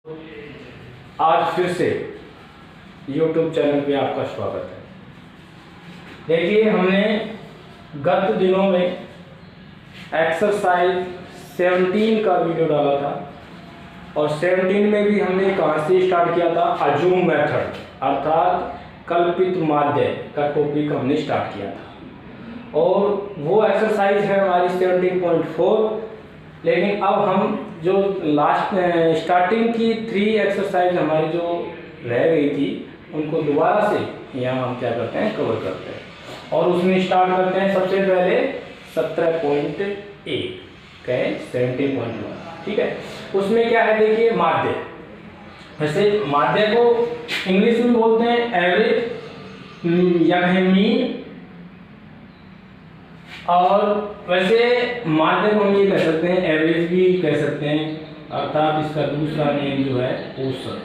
आज फिर से YouTube चैनल पे आपका स्वागत है। देखिए, हमने गत दिनों में एक्सरसाइज 17 का वीडियो डाला था और 17 में भी हमने कहाँ से स्टार्ट किया था, अज्यूम मेथड अर्थात कल्पित माध्य का टॉपिक हमने स्टार्ट किया था और वो एक्सरसाइज है हमारी 17.4। लेकिन अब हम जो लास्ट स्टार्टिंग की 3 एक्सरसाइज हमारी जो रह गई थी उनको दोबारा से यहाँ हम क्या करते हैं, कवर करते हैं और उसमें स्टार्ट करते हैं सबसे पहले 17.1 कहें 17.1। ठीक है, उसमें क्या है देखिए, माध्य। वैसे माध्य को इंग्लिश में बोलते हैं एवरेज या कहें मीन, और वैसे माध्य को हम ये कह सकते हैं, एवरेज भी कह सकते हैं, अर्थात इसका दूसरा नेम जो है औसत।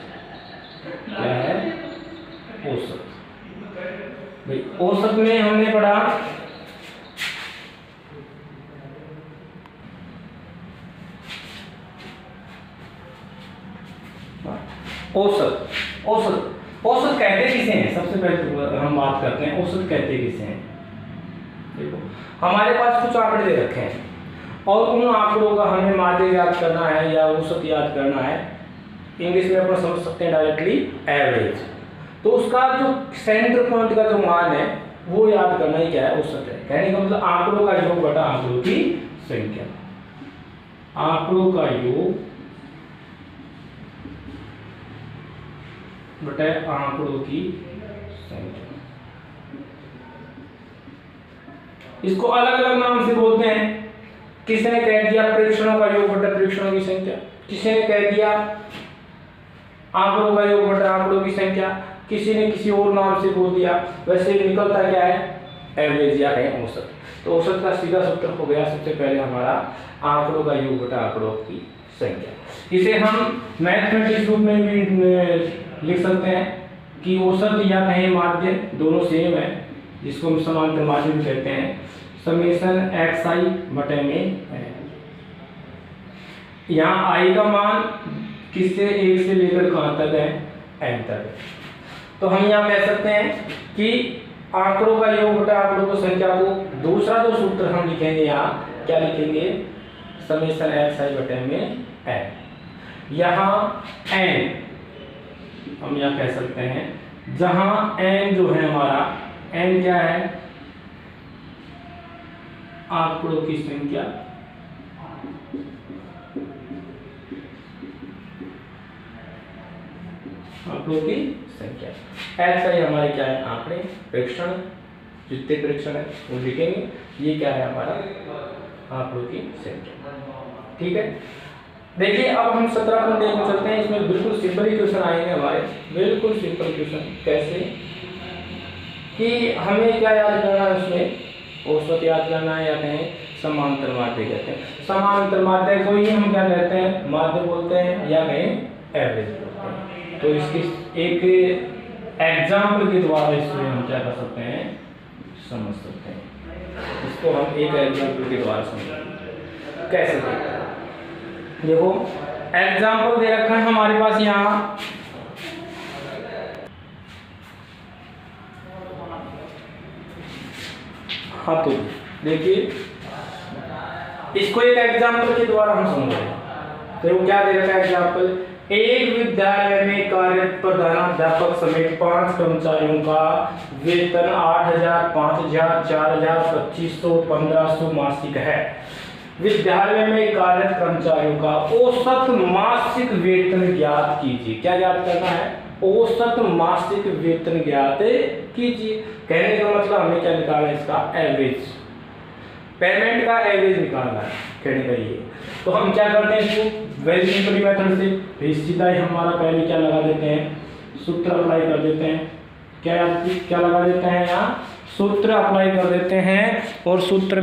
क्या है? औसत। भाई औसत में हमने पढ़ा औसत। औसत कहते किसे हैं? सबसे पहले हम बात करते हैं औसत कहते किसे हैं। देखो, हमारे पास कुछ आंकड़े दे रखे हैं और उन आंकड़ों का हमें माध्य याद करना है या औसत याद करना है। इंग्लिश में अपन समझ सकते हैं डायरेक्टली एवरेज। तो उसका जो सेंटर पॉइंट का जो मान है वो याद करना ही क्या है, औसत है। कहने का मतलब आंकड़ों का योग बटा आंकड़ों की संख्या। आंकड़ों का योग बटा आंकड़ों की संख्या। इसको अलग अलग नाम से बोलते हैं। किसी ने कह दिया प्रेक्षणों का योग बटा प्रेक्षणों की संख्या, किसी ने कह दिया आंकड़ों का योग बटा आंकड़ों की संख्या, किसी ने किसी और नाम से बोल दिया। वैसे निकलता क्या है, एवरेज या कहें औसत। तो औसत का सीधा सूत्र हो गया सबसे पहले हमारा आंकड़ों का योग बटा आंकड़ों की संख्या। इसे हम मैथमेटिक्स रूप में भी लिख सकते हैं कि औसत या कहें माध्य दोनों सेम है, जिसको हम समांतर माध्य भी कहते हैं। समेशन एक्स आई बटे में यहाँ आई का मान किससे, 1 से लेकर कहाँ तक है, n तक है। तो हम यहाँ कह सकते हैं कि आंकड़ों का योग बटा आंकड़ों की संख्या को दूसरा जो सूत्र हम लिखेंगे यहाँ क्या लिखेंगे, समेशन एक्स आई बटे में n। यहाँ n हम यहाँ कह सकते हैं, जहाँ n जो है हमारा, n क्या है, आंकड़ों की संख्या। आंकड़ों की संख्या। एक्स आई हमारे क्या है, आंकड़े, प्रेक्षण, जितने प्रेक्षण है वो लिखेंगे। ये क्या है हमारा, आंकड़ों की संख्या। ठीक है, देखिए अब हम 17.1 में चलते हैं। इसमें बिल्कुल सिंपल ही क्वेश्चन आएंगे हमारे, बिल्कुल सिंपल क्वेश्चन। कैसे कि हमें क्या याद करना है, उसमें औसत याद करना है या कहें समांतर माध्य कहते हैं। समांतर माध्य को ही हम क्या कहते हैं, माध्य बोलते हैं या कहें एवरेज बोलते हैं। तो इसकी एक एग्जाम्पल के द्वारा इसमें हम क्या कर सकते हैं, समझ सकते हैं। इसको हम एक एग्जाम्पल के द्वारा समझेंगे। कैसे देखते हैं, देखो एग्जाम्पल दे रखा है हमारे पास यहाँ। हाँ, तो देखिए इसको एक एग्जाम्पल के द्वारा हम समझेंगे। तो वो क्या दे रखा है एग्जाम्पल, एक विद्यालय में कार्यरत प्रधानाध्यापक समेत 5 कर्मचारियों का वेतन 8,000, 5,000, 4,000, 2,500, 1,500 मासिक है। विद्यालय में कार्यरत कर्मचारियों का औसत मासिक वेतन ज्ञात कीजिए। क्या ज्ञात करना है, औसत मासिक वेतन ज्ञात कीजिए। कहने का मतलब हमें क्या निकालना है, इसका एवरेज, पेमेंट का एवरेज निकालना है कहने का ये। तो हम क्या करते हैं, इसको वेरी सिंपल मेथड से सीधा ही हमारा पहले क्या लगा देते हैं, सूत्र अप्लाई कर देते हैं। क्या लगा देते हैं, यहाँ सूत्र अप्लाई कर देते हैं और सूत्र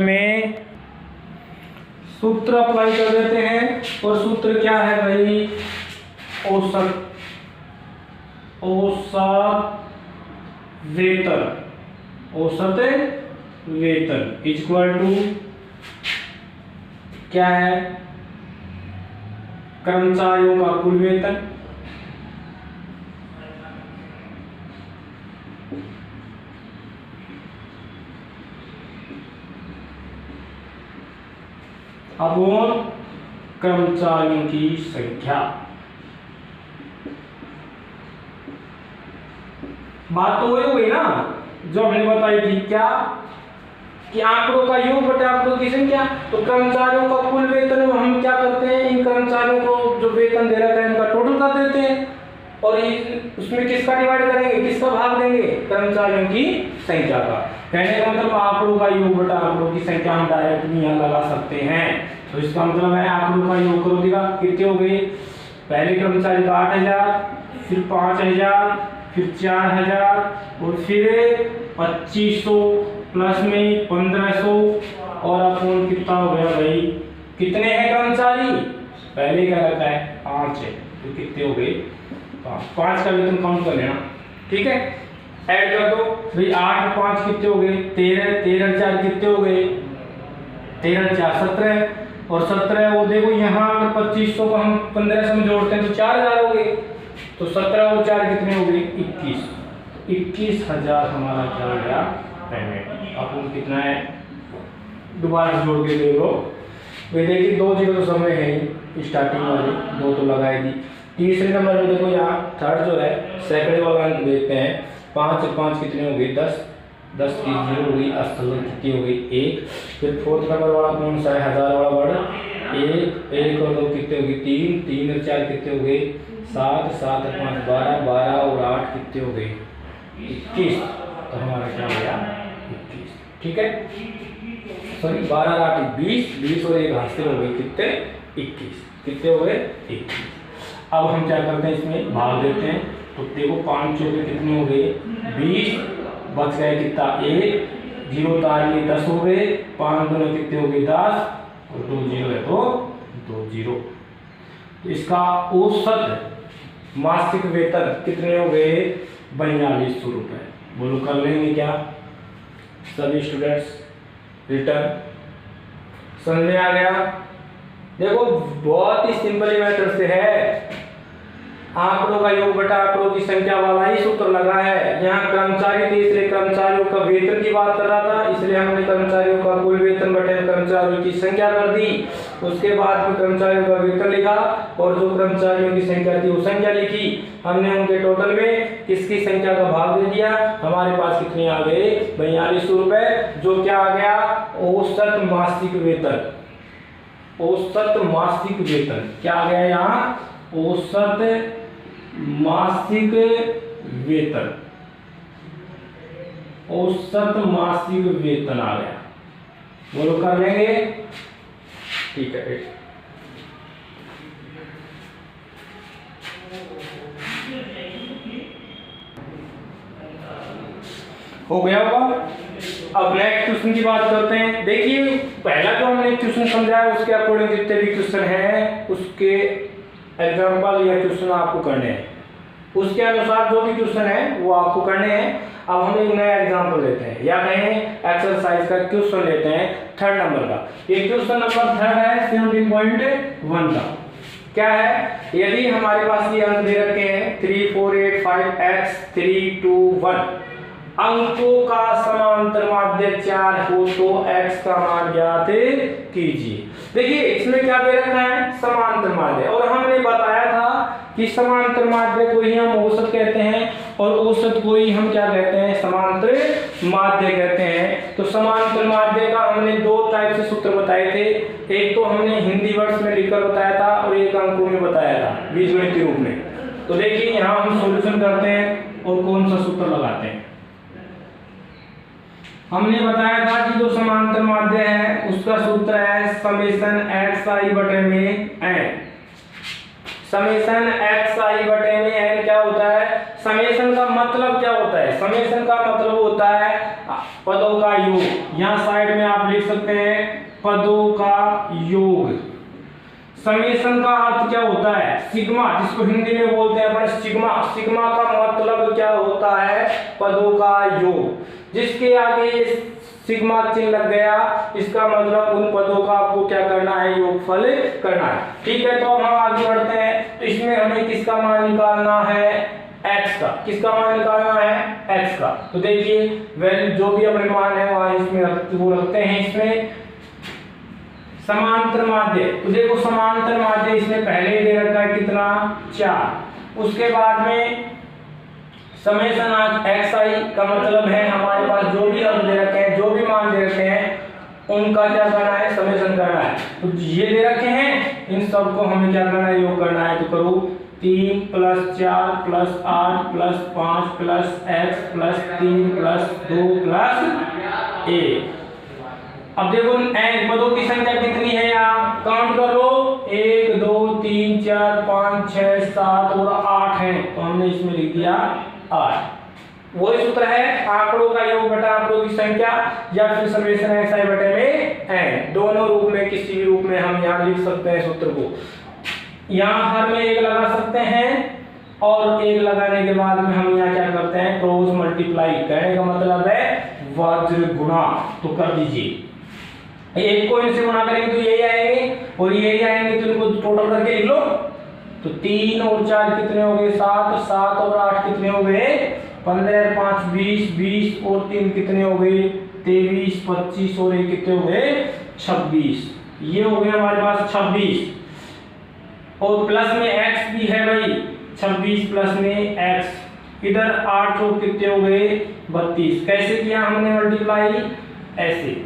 अप्लाई कर देते हैं। और सूत्र क्या है भाई, औसत वेतन इक्वल टू क्या है, कर्मचारियों का कुल वेतन अपॉन कर्मचारियों की संख्या। बात तो वही हो गई ना जो हमने बताई थी, क्या कि आंकड़ों का योग बटा आंकड़ों की संख्या। तो कर्मचारियों का कुल वेतन हम क्या करते हैं, इन कर्मचारियों को जो वेतन दे रखा है इनका टोटल कर देते हैं और उसमें किसका डिवाइड करेंगे, किसका भाग देंगे, कर्मचारियों की संख्या का। कहने का मतलब आंकड़ों का योग बटा आंकड़ों की संख्या हम डायरेक्ट भी यहाँ लगा सकते हैं। तो इसका मतलब है आंकड़ों का योग करो देगा कितने हो गए, पहले कर्मचारी का 8000, फिर 5000, फिर 4000 और फिर 2500 प्लस में 1500 और अपॉन कितना हो गया भाई, कितने हैं कर्मचारी, पहले क्या रखा है 5 है तो कितने हो गए 5 का वेतन काउंट कर लेना, ठीक है। ऐड कर दो भाई 8 5 कितने हो गए 13, 13 4 कितने हो गए 13 4 17 और 17 वो देखो यहाँ अगर 2500 को हम 1500 में जोड़ते हैं तो 4000 हो गए, तो 17 और 4 कितने हो गए 21,000 हमारा क्या हो गया पेमेंट। अब कितना है दोबारा जोड़ के देख लो भाई, देखिए 2 जीरो तो समय है ही स्टार्टिंग वाली 2 तो लगाई दी। तीसरे नंबर में देखो यहाँ थर्ड जो है सैकड़े वाला अंक देखते हैं, 5 और 5 कितने हो गए 10, 10 की जीरो हो गई, असल कितनी हो गई 1। फिर फोर्थ नंबर वाला कौन सा है, 1000 वाला वर्ड 1, 1 और 2 कितने हो गए 3, 3 और 4 कितने हो गए 7, 7 और 5 12, 12 और 8 कितने हो गए 21। तो हमारा क्या हो गया 21, ठीक है, सॉरी 12 और 8 20, 20 और 1 हासिल हो गए कितने 21, कितने हो गए 21। अब हम क्या करते हैं इसमें भाग देते हैं, तो देखो 5 चौके कितने हो गए 20, बच गए कितना 1, 0 तार के 10 हो गए, 5 दोनों कितने हो गए 10 और 2 जीरो है तो 2 जीरो। तो इसका औसत मासिक वेतन कितने हो गए 4200 रुपये। बोलो कर लेंगे क्या सभी स्टूडेंट्स, रिटर्न समझ में आ गया। देखो बहुत ही सिंपल मैटर से है, आंकड़ों का योग बटा आंकड़ों की संख्या वाला ही सूत्र लगा है। यहाँ कर्मचारी थे इसलिए कर्मचारियों का वेतन की बात कर रहा था, इसलिए हमने कर्मचारियों का कुल वेतन बटे कर्मचारियों की संख्या कर दी। उसके बाद में कर्मचारियों का वेतन लिखा और जो कर्मचारियों की संख्या थी वो संख्या लिखी, हमने उनके टोटल में किसकी संख्या का भाग दे दिया। हमारे पास कितने आ गए 4200 रुपए, जो क्या आ गया औसत मासिक वेतन। औसत मासिक वेतन क्या आ गया यहाँ, औसत मासिक वेतन, औसत मासिक वेतन आ गया। बोलो कर लेंगे, ठीक है। हो गया होगा। अब नेक्स्ट क्वेश्चन की बात करते हैं। देखिए पहला जो हमने क्वेश्चन समझाया उसके अकॉर्डिंग जितने भी क्वेश्चन हैं उसके एग्जाम्पल या क्वेश्चन आपको करने हैं, उसके अनुसार जो भी क्वेश्चन है वो आपको करने हैं। अब हम एक नया एग्जाम्पल लेते हैं या कहें एक्सरसाइज का क्वेश्चन लेते हैं थर्ड नंबर का। ये क्वेश्चन नंबर थर्ड है 17.1 का। क्या है, यदि हमारे पास ये अंक दे रखे हैं 3 4 8 5 x 3 2 1, अंकों का समांतर माध्य 4 हो तो x का मान ज्ञात कीजिए। देखिए इसमें क्या दे रखा है समांतर माध्य, और हमने बताया था कि समांतर माध्य को ही हम औसत कहते हैं और औसत को ही हम क्या कहते हैं समांतर माध्य कहते हैं। तो समांतर माध्य का हमने 2 टाइप से सूत्र बताए थे, एक तो हमने हिंदी वर्ड्स में लिखकर बताया था और एक अंकों में बताया था बीजगणितीय रूप में। तो देखिए यहाँ हम सॉल्यूशन करते हैं और कौन सा सूत्र लगाते हैं। हमने बताया था कि जो समांतर माध्य है उसका सूत्र है समेशन xi बटे में n। समेशन xi बटे में n क्या होता है, समेशन का मतलब क्या होता है, समेशन का मतलब होता है पदों का योग। यहाँ साइड में आप लिख सकते हैं पदों का योग। समेशन का अर्थ क्या होता है सिग्मा, जिसको हिंदी में बोलते हैं अपन सिग्मा। सिग्मा का मतलब क्या होता है पदों का योग। जिसके आगे ये सिग्मा चिन्ह लग गया इसका मतलब उन पदों का आपको क्या करना है योगफल करना है। ठीक है, तो अब हम आगे बढ़ते हैं। तो इसमें हमें किसका मान निकालना है x का, किसका मान निकालना है x का। तो देखिए वैल्यू जो भी अपने मान है वहां इसमें वो रखते हैं। इसमें समांतर माध्य, तो देखो समांतर माध्य इसमें पहले ही दे रखा है कितना 4। उसके बाद में समेशन xi का मतलब है हमारे पास जो भी अंक दे रखे हैं, जो भी मान दे रखे हैं उनका क्या करना है, समेशन करना है। तो ये दे रखे हैं, इन सबको हमें क्या करना है, योग करना है। तो करो 3 + 4 + 8 + 5 + x + 3 + 2 + 1। अब देखो पदों की संख्या कितनी है, यहाँ काउंट कर लो 1 2 3 4 5 6 7 और 8 है, तो हमने इसमें लिख दिया 8। वही सूत्र है आंकड़ों का योग बटा आंकड़ों की संख्या, या फिर समेशन xi बटे में n, दोनों रूप में किसी भी रूप में हम यहाँ लिख सकते हैं सूत्र को। यहाँ हर में एक लगा सकते हैं, और एक लगाने के बाद में हम यहाँ क्या करते हैं, क्रॉस मल्टीप्लाई। कहने का मतलब है वज्र गुणा, तो कर दीजिए। एक को इनसे गुणा करेंगे तो यही आएंगे और यही आएंगे, तो इनको टोटल करके लिख लो। तो 3 और 4 कितने हो गए 7, 7 और 8 कितने हो गए 15, 5 20, 20 और 3 कितने हो गए 23, 25 और 1 कितने हो गए 26। ये हो गया हमारे पास 26, और प्लस में x भी है भाई, 26 प्लस में x, इधर 8 और कितने हो गए 32। कैसे किया हमने मल्टीप्लाई, ऐसे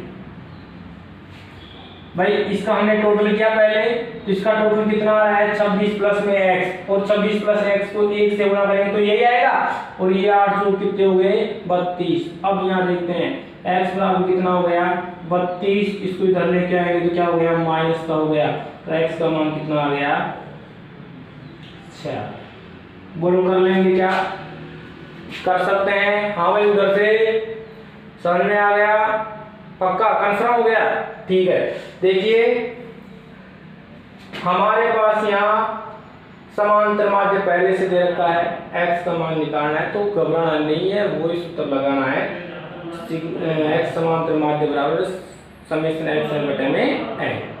भाई। इसका हमने टोटल किया पहले, तो इसका टोटल कितना आ रहा है 26 प्लस में x, और 26 प्लस x को 1 से गुणा करेंगे तो यही आएगा, और ये 8 जो कितने हो गए 32। अब यहाँ देखते हैं x बराबर कितना हो गया 32, इसको इधर लेके आएंगे तो क्या हो गया माइनस का हो गया, तो x का मान कितना आ गया 6। बोलो कर लेंगे क्या, कर सकते हैं। हाँ भाई उधर से समझ में आ गया, पक्का कंफर्म हो गया, ठीक है। देखिए हमारे पास यहाँ समांतर माध्य पहले से दे रखा है, x का मान निकालना है, तो घबराना नहीं है, वही सूत्र लगाना है। x समांतर माध्य बराबर समेशन xi बटे में n।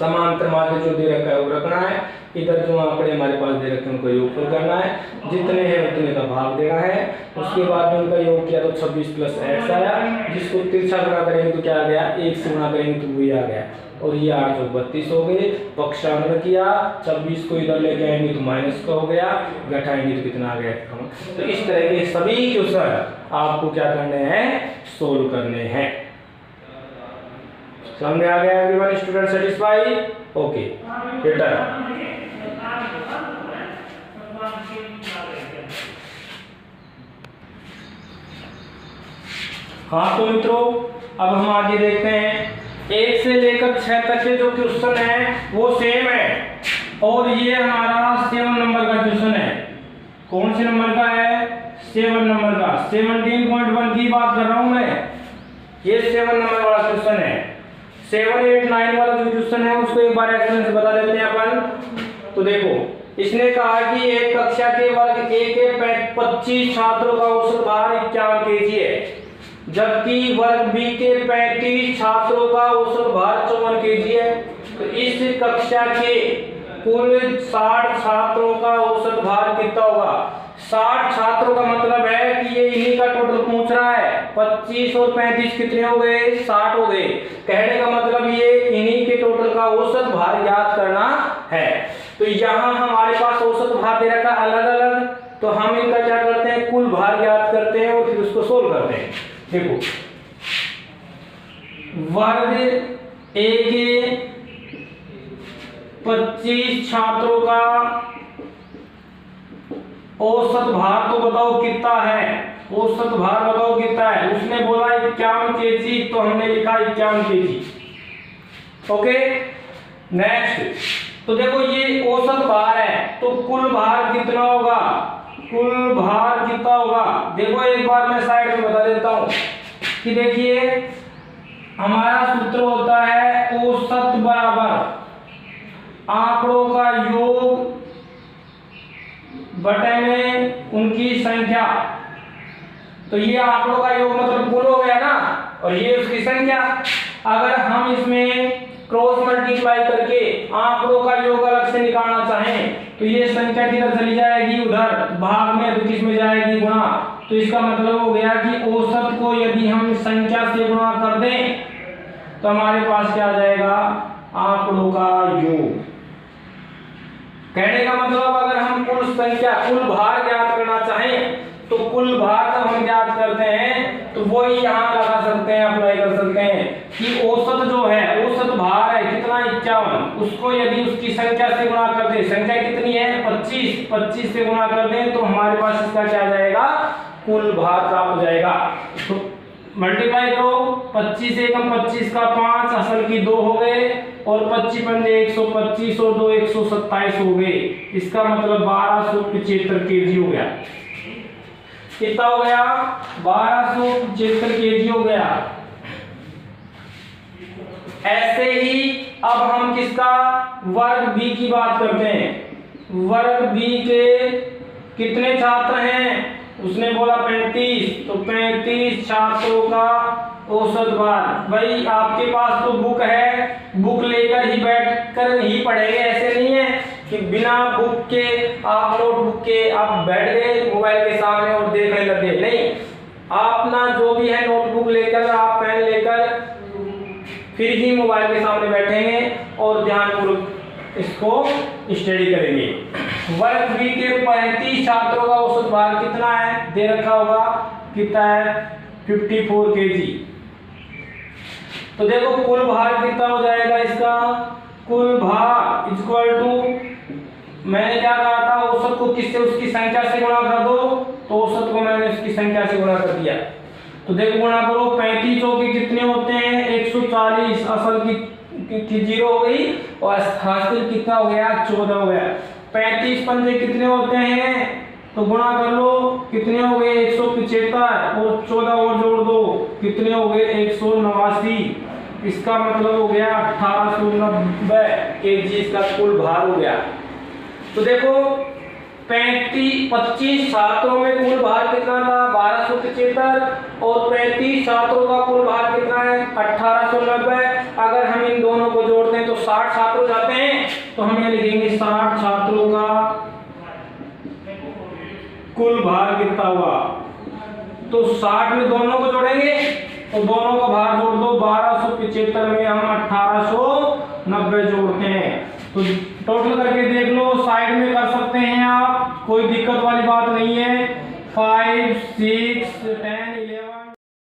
समांतर माध्य जो दे रखा है वो रखना है, इधर जो आंकड़े हमारे पास दे रखे हैं उनको योगफल करना है, जितने हैं उतने का भाग देना है। उसके बाद में उनका योग किया तो 26 प्लस x आया, जिसको तिरछा गुणा करेंगे तो क्या आ गया 1 से गुणा करेंगे तो वही आ गया, और ये 8 × 32 हो गए। पक्षांतर किया, 26 को इधर लेके आएंगे तो माइनस का हो गया, घटाएंगे तो कितना आ गया। तो इस तरह के सभी क्वेश्चन आपको क्या करने हैं, सोल्व करने हैं। समझ आ गया everyone, student satisfy, okay return. हाँ तो मित्रों अब हम आगे देखते हैं, 1 से लेकर 6 तक के जो क्वेश्चन है वो सेम है, और ये हमारा 7 नंबर का क्वेश्चन है। कौन से नंबर का है 7 नंबर का, 17.1 की बात कर रहा हूं मैं, ये 7 नंबर वाला क्वेश्चन है। 7, 8, 9 वाला जो क्वेश्चन है उसको एक बार एक्सप्लेन से बता देते हैं अपन। तो देखो इसने कहा कि एक कक्षा के वर्ग ए के 25 छात्रों का औसत भार 51 kg है, जबकि वर्ग बी के 35 छात्रों का औसत भार 54 kg है। तो इस कक्षा के कुल 60 छात्रों का औसत भार कितना होगा। 60 छात्रों का मतलब है कि ये इन्हीं का टोटल पूछ रहा है, 25 और 35 कितने हो गए 60 हो गए। कहने का मतलब ये इन्हीं के टोटल का औसत भार याद करना है। तो यहाँ हमारे पास औसत भार दे रखा अलग अलग, तो हम इनका क्या करते हैं कुल भार याद करते हैं और फिर उसको सोल्व करते हैं। देखो वर्ग ए के 25 छात्रों का औसत भार तो बताओ कितना है, औसत भार बताओ कितना है। उसने बोला 51 kg, तो हमने लिखा 51 kg। ओके नेक्स्ट, तो देखो ये औसत भार है, तो कुल भार कितना होगा, कुल भार कितना होगा। देखो एक बार मैं साइड में बता देता हूं कि देखिए हमारा सूत्र होता है औसत बराबर आंकड़ों का योग बटे में उनकी संख्या। तो ये आंकड़ों का योग मतलब कुल हो गया ना, और ये उसकी संख्या। अगर हम इसमें क्रॉस मल्टीप्लाई करके आंकड़ों का योग अलग से निकालना चाहें तो ये संख्या किधर चली जाएगी, उधर भाग में, तो किस में जाएगी गुणा। तो इसका मतलब हो गया कि औसत को यदि हम संख्या से गुणा कर दें तो हमारे पास क्या आ जाएगा, आंकड़ों का योग। कहने का मतलब अगर हम कुल संख्या, कुल भार ज्ञात करना चाहें तो कुल भार जब हम ज्ञात करते हैं तो वही यहाँ लगा सकते हैं, अप्लाई कर सकते हैं कि औसत जो है, औसत भार है कितना 51, उसको यदि उसकी संख्या से गुणा कर दें, संख्या कितनी है 25, 25 से गुणा कर दें तो हमारे पास इसका क्या आ जाएगा, कुल भार प्राप्त हो जाएगा। तो मल्टीप्लाई करो, 25 एकम 25 का 5 असल की 2 हो गए और 25 पंजे 125 और 2 127 हो गए। इसका मतलब 1275 केजी हो गया। कितना हो गया, 1275 केजी हो गया। ऐसे ही अब हम किसका, वर्ग बी की बात करते हैं। वर्ग बी के कितने छात्र हैं, उसने बोला 35, तो 35 छात्रों का औसत भार। भाई आपके पास तो बुक है, बुक लेकर ही बैठ कर ही पढ़ेंगे, ऐसे नहीं है कि बिना बुक के आप नोटबुक के आप बैठ गए मोबाइल के सामने और देखने लगे, नहीं। आप ना जो भी है नोटबुक लेकर, आप पेन लेकर फिर ही मोबाइल के सामने बैठेंगे और ध्यानपूर्वक इसको स्टडी करेंगे। वर्ग बी के 35 छात्रों का औसत भार कितना है, दे रखा होगा, कितना है 54 केजी। तो देखो कुल भार कितना हो जाएगा इसका, कुल भार इक्वल टू, मैंने क्या कहा था, औसत को किससे, उसकी संख्या से गुणा कर दो, तो औसत को मैंने उसकी संख्या से गुणा कर दिया। तो देखो गुणा करो, 35 के कितने होते हैं 140, असल की 0 हो गई और हासिल कितना हो गया 14 हो गया। 35 पंजे कितने होते हैं, तो गुणा कर लो, कितने हो गए 175 और 14 और जोड़ दो, कितने हो गए 189। इसका मतलब हो गया 1890 केजी इसका कुल भार हो गया। तो देखो 25 छात्रों में कुल भार कितना था 1275 और 35 छात्रों का कुल भार कितना है 1890। अगर हम इन दोनों को जोड़ते हैं तो 60 छात्र हो जाते हैं, तो हम ये लिखेंगे 60 छात्रों का कुल भार कितना हुआ। तो 60 में दोनों को जोड़ेंगे तो दोनों का भार जोड़ दो, 1275 में हम 1890 जोड़ते हैं, तो टोटल करके देख लो, साइड में कर सकते हैं आप, कोई दिक्कत वाली बात नहीं है। 5 6